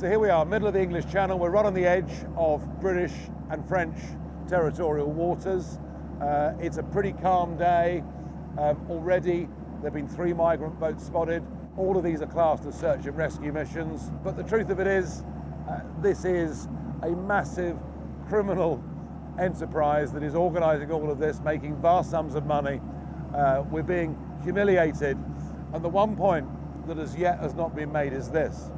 So here we are, middle of the English Channel. We're right on the edge of British and French territorial waters. It's a pretty calm day. Already there have been 3 migrant boats spotted. All of these are classed as search and rescue missions. But the truth of it is, this is a massive criminal enterprise that is organising all of this, making vast sums of money. We're being humiliated. And the one point that as yet has not been made is this.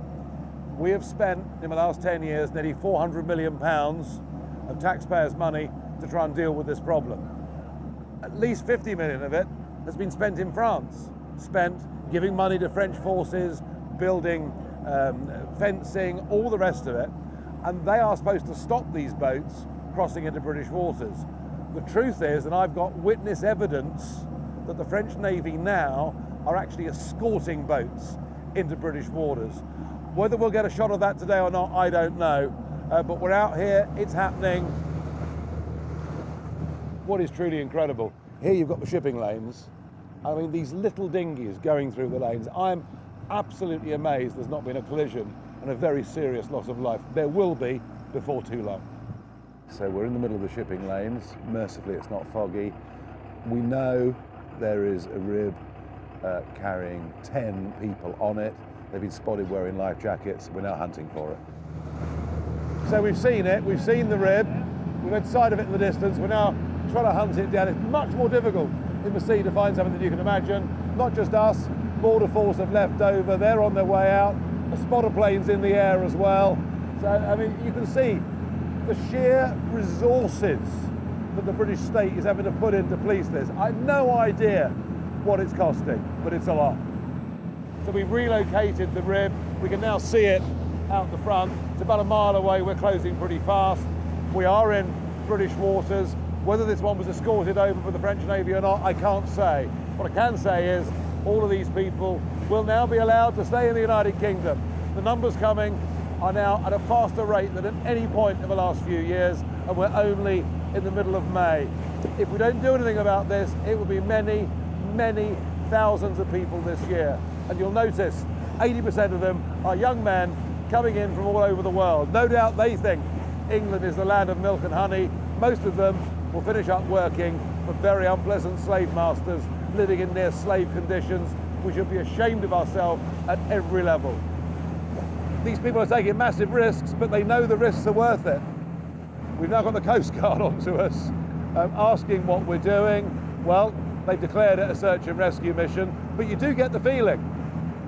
We have spent, in the last 10 years, nearly £400 million of taxpayers' money to try and deal with this problem. At least 50 million of it has been spent in France, spent giving money to French forces, building fencing, all the rest of it, and they are supposed to stop these boats crossing into British waters. The truth is, and I've got witness evidence, that the French Navy now are actually escorting boats into British waters. Whether we'll get a shot of that today or not, I don't know. But we're out here, it's happening. What is truly incredible, here you've got the shipping lanes. I mean, these little dinghies going through the lanes. I'm absolutely amazed there's not been a collision and a very serious loss of life. There will be before too long. So we're in the middle of the shipping lanes. Mercifully, it's not foggy. We know there is a rib carrying 10 people on it. They've been spotted wearing life jackets. We're now hunting for it. So we've seen it, we've seen the rib, we've had sight of it in the distance. We're now trying to hunt it down. It's much more difficult in the sea to find something than you can imagine. Not just us, border force have left over, they're on their way out. A spotter plane's in the air as well. So, I mean, you can see the sheer resources that the British state is having to put in to police this. I have no idea what it's costing, but it's a lot. So we've relocated the rib. We can now see it out the front. It's about a mile away. We're closing pretty fast. We are in British waters. Whether this one was escorted over by the French Navy or not, I can't say. What I can say is all of these people will now be allowed to stay in the United Kingdom. The numbers coming are now at a faster rate than at any point in the last few years, and we're only in the middle of May. If we don't do anything about this, it will be many, many thousands of people this year. And you'll notice 80% of them are young men coming in from all over the world. No doubt they think England is the land of milk and honey. Most of them will finish up working for very unpleasant slave masters, living in near slave conditions. We should be ashamed of ourselves at every level. These people are taking massive risks, but they know the risks are worth it. We've now got the Coast Guard onto us, asking what we're doing. Well, they've declared it a search and rescue mission, but you do get the feeling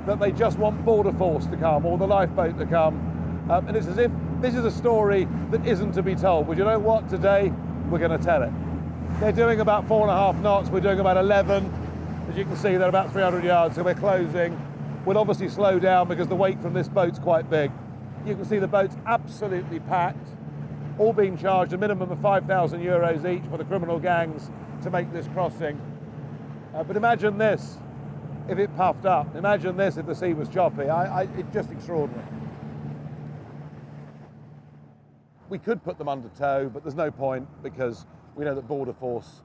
that they just want border force to come or the lifeboat to come. And it's as if this is a story that isn't to be told. But you know what? Today, we're going to tell it. They're doing about 4.5 knots. We're doing about 11. As you can see, they're about 300 yards, so we're closing. We'll obviously slow down because the weight from this boat's quite big. You can see the boat's absolutely packed, all being charged a minimum of €5,000 each for the criminal gangs to make this crossing. But imagine this if it puffed up. Imagine this if the sea was choppy. It's just extraordinary. We could put them under tow, but there's no point because we know that Border Force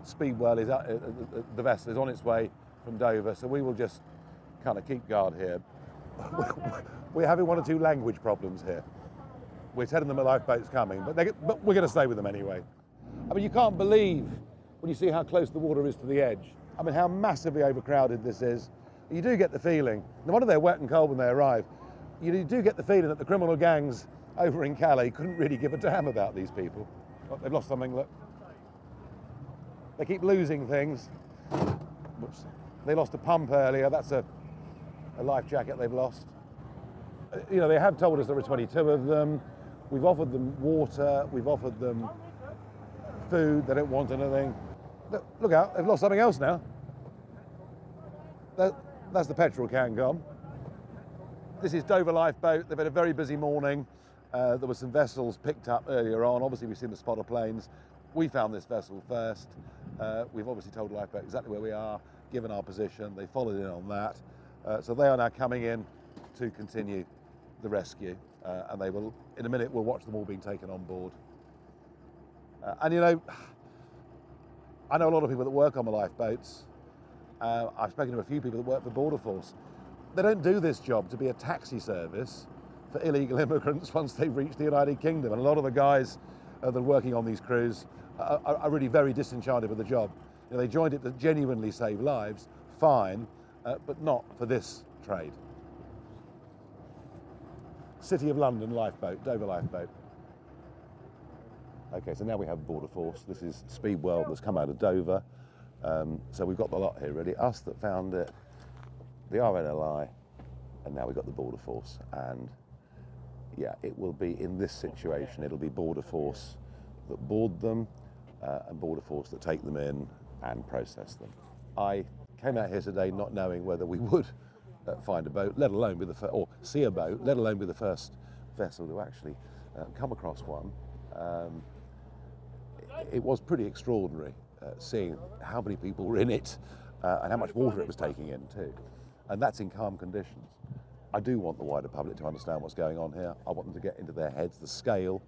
Speedwell is the vessel is on its way from Dover, so we will just kind of keep guard here. We're having 1 or 2 language problems here. We're telling them a lifeboat's coming, but we're going to stay with them anyway. I mean, you can't believe when you see how close the water is to the edge. I mean, how massively overcrowded this is. You do get the feeling, no wonder they're wet and cold when they arrive, you do get the feeling that the criminal gangs over in Calais couldn't really give a damn about these people. Oh, they've lost something, look. They keep losing things. Whoops. They lost a pump earlier, that's a life jacket they've lost. You know, they have told us there are 22 of them. We've offered them water, we've offered them food, they don't want anything. Look out, they've lost something else now. That's the petrol can gone. This is Dover Lifeboat. They've had a very busy morning. There were some vessels picked up earlier on. Obviously, we've seen the spotter planes. We found this vessel first. We've obviously told Lifeboat exactly where we are, given our position. They followed in on that. So they are now coming in to continue the rescue. And they will, in a minute, we'll watch them all being taken on board. And you know, I know a lot of people that work on the lifeboats. I've spoken to a few people that work for Border Force. They don't do this job to be a taxi service for illegal immigrants once they've reached the United Kingdom. And a lot of the guys that are working on these crews are really very disenchanted with the job. You know, they joined it to genuinely save lives, fine, but not for this trade. City of London lifeboat, Dover lifeboat. Okay, so now we have Border Force. This is Speedwell that's come out of Dover. So we've got the lot here really. Us that found it, the RNLI, and now we've got the Border Force. And yeah, it will be in this situation. It'll be Border Force that board them and Border Force that take them in and process them. I came out here today not knowing whether we would find a boat, let alone be or see a boat, let alone be the first vessel to actually come across one. It was pretty extraordinary seeing how many people were in it and how much water it was taking in too. And that's in calm conditions. I do want the wider public to understand what's going on here. I want them to get into their heads the scale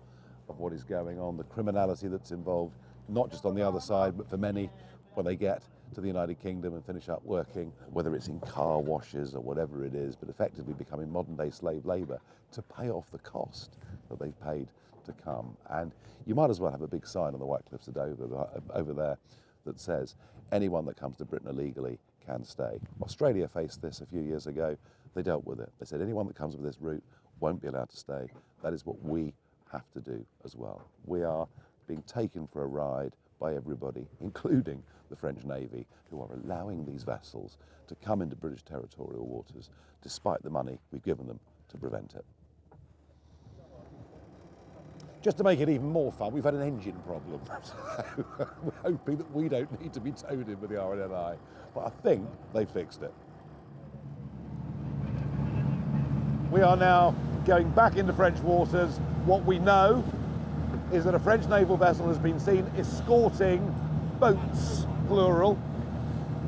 of what is going on, the criminality that's involved, not just on the other side, but for many when they get to the United Kingdom and finish up working, whether it's in car washes or whatever it is, but effectively becoming modern day slave labour to pay off the cost that they've paid to come. And you might as well have a big sign on the White Cliffs of Dover over there that says anyone that comes to Britain illegally can stay. Australia faced this a few years ago. They dealt with it. They said anyone that comes with this route won't be allowed to stay. That is what we have to do as well. We are being taken for a ride by everybody, including the French Navy, who are allowing these vessels to come into British territorial waters despite the money we've given them to prevent it. Just to make it even more fun, we've had an engine problem. So we're hoping that we don't need to be towed in with the RNLI, but I think they fixed it. We are now going back into French waters. What we know is that a French naval vessel has been seen escorting boats, plural,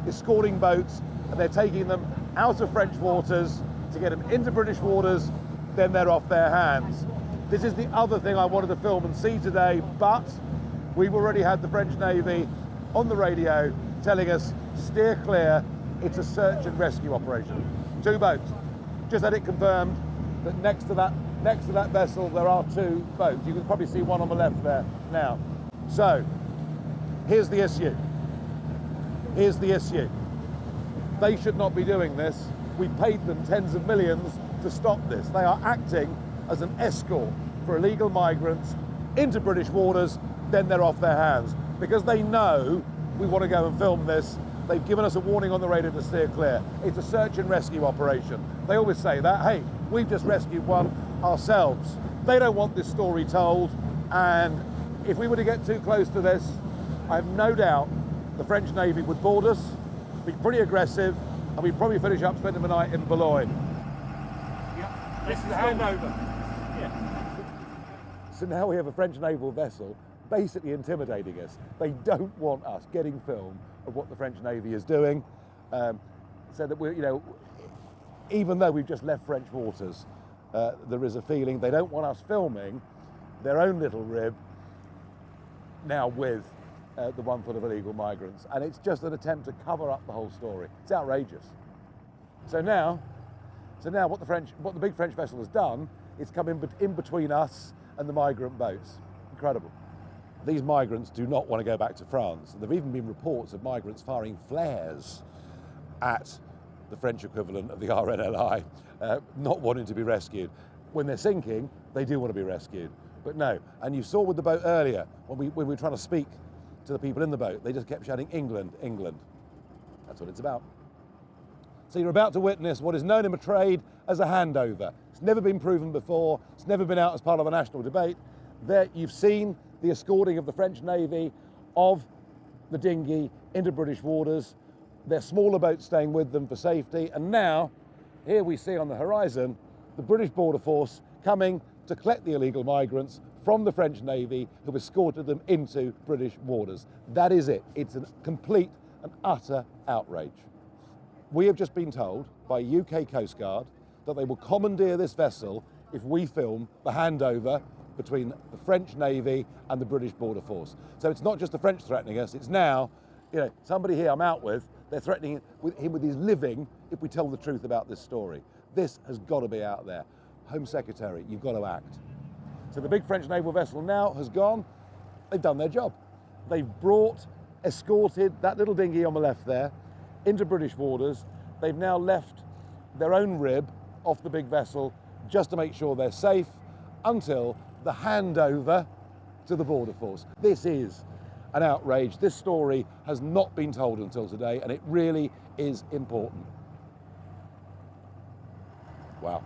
escorting boats, and they're taking them out of French waters to get them into British waters, then they're off their hands. This is the other thing I wanted to film and see today, but we've already had the French Navy on the radio telling us, steer clear, it's a search and rescue operation. 2 boats. Just had it confirmed that next to that vessel there are 2 boats. You can probably see one on the left there now. So, here's the issue. Here's the issue. They should not be doing this. We paid them tens of millions to stop this. They are acting as an escort for illegal migrants into British waters, then they're off their hands. Because they know we want to go and film this, they've given us a warning on the radio to steer clear. It's a search and rescue operation. They always say that, hey, we've just rescued one ourselves. They don't want this story told, and if we were to get too close to this, I have no doubt the French Navy would board us, be pretty aggressive, and we'd probably finish up spending the night in Boulogne. Yep. This is the handover. So now we have a French naval vessel basically intimidating us. They don't want us getting film of what the French Navy is doing, so that we're, you know, even though we've just left French waters, there is a feeling they don't want us filming their own little rib now with the one full of illegal migrants. And it's just an attempt to cover up the whole story. It's outrageous. So now what the big French vessel has done is come in between us and the migrant boats. Incredible. These migrants do not want to go back to France. There have even been reports of migrants firing flares at the French equivalent of the RNLI, not wanting to be rescued. When they're sinking, they do want to be rescued. But no, and you saw with the boat earlier, when we were trying to speak to the people in the boat, they just kept shouting, England, England. That's what it's about. So you're about to witness what is known in the trade as a handover. It's never been proven before. It's never been out as part of a national debate. There you've seen the escorting of the French Navy of the dinghy into British waters. Their smaller boats staying with them for safety. And now, here we see on the horizon, the British Border Force coming to collect the illegal migrants from the French Navy who escorted them into British waters. That is it. It's a complete and utter outrage. We have just been told by UK Coast Guard that they will commandeer this vessel if we film the handover between the French Navy and the British Border Force. So it's not just the French threatening us, it's now, you know, somebody here I'm out with, they're threatening him with his living if we tell the truth about this story. This has got to be out there. Home Secretary, you've got to act. So the big French naval vessel now has gone. They've done their job. They've escorted that little dinghy on the left there into British waters. They've now left their own rib off the big vessel just to make sure they're safe until the handover to the border force. This is an outrage. This story has not been told until today, and it really is important. Wow.